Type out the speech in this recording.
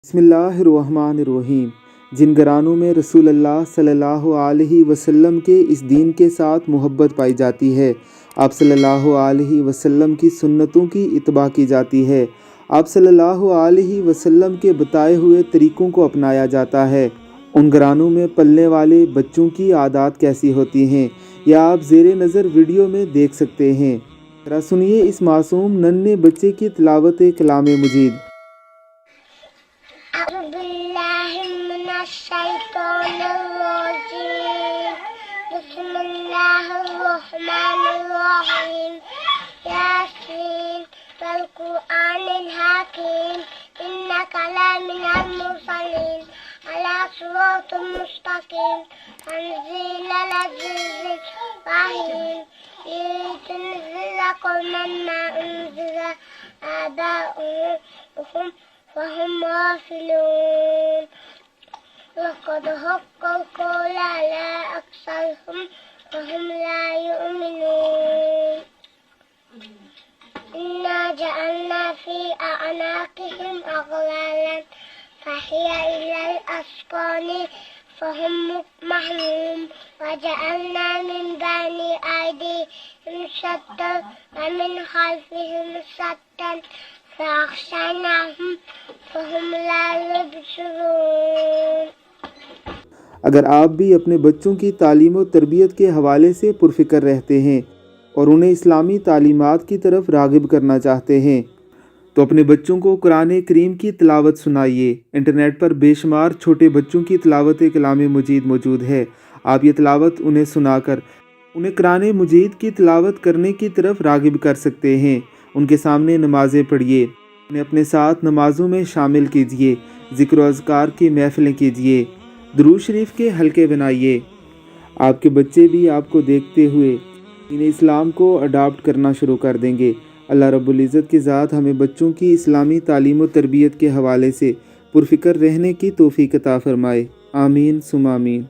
बिस्मिल्लाहिर्रहमानिर्रहीम। जिन घरानों में रसूलुल्लाह सल्लल्लाहु अलैहि वसल्लम के इस दीन के साथ मोहब्बत पाई जाती है, आप सल्लल्लाहु अलैहि वसल्लम की सुन्नतों की इत्बा की जाती है, आप सल्लल्लाहु अलैहि वसल्लम के बताए हुए तरीक़ों को अपनाया जाता है, उन घरानों में पलने वाले बच्चों की आदत कैसी होती हैं, यह आप ज़ेरे नज़र वीडियो में देख सकते हैं। ज़रा सुनिए इस मासूम नन्हे बच्चे की तिलावत कलाम मजीद। बिस्मिल्लाहिर्रहमानिर्रहीम। यासीन वल कुरआनिल हकीम इन्नका लमिनल मुरसलीन अला सिरातिम मुस्तकीम तंज़ीलल अज़ीज़िर रहीम। लितुनज़िरा कौमन मा उनज़िरा आबाउहुम फहुम गाफ़िलून। लक़द हक़्क़ल क़ौलु अला अक्सरिहिम फहुम ला युमिनून। इन्ना जअलना फ़ी अअनाक़िहिम अग़लालन फ़हिय इलल अस्क़ानि फ़हुम मुक़महून व जअलना मिन बैनि अयदीहिम सद्दन व मिन ख़ल्फ़िहिम सद्दन फ़अग़शयनाहुम फ़हुम ला युबसिरून। अगर आप भी अपने बच्चों की तालीम व तरबियत के हवाले से पुरफ़िक्र रहते हैं और उन्हें इस्लामी तालीमात की तरफ राग़िब करना चाहते हैं तो अपने बच्चों को कुरान करीम की तिलावत सुनाइए। इंटरनेट पर बेशुमार छोटे बच्चों की तिलावत कलाम मजीद मौजूद है। आप ये तिलावत उन्हें सुनाकर उन्हें कुरान मजीद की तिलावत करने की तरफ राग़िब कर सकते हैं। उनके सामने नमाज़ें पढ़िए, उन्हें अपने साथ नमाज़ों में शामिल कीजिए, ज़िक्र व अज़कार की महफ़िलें कीजिए, दुरूद शरीफ के हलके बनाइए। आपके बच्चे भी आपको देखते हुए दीन इस्लाम को अडॉप्ट करना शुरू कर देंगे। अल्लाह रब्बुल इज़्ज़त की ज़ात हमें बच्चों की इस्लामी तालीम व तरबियत के हवाले से पुरफ़िक्र रहने की तौफ़ीक़ अता फ़रमाए। आमीन सुम्मा आमीन।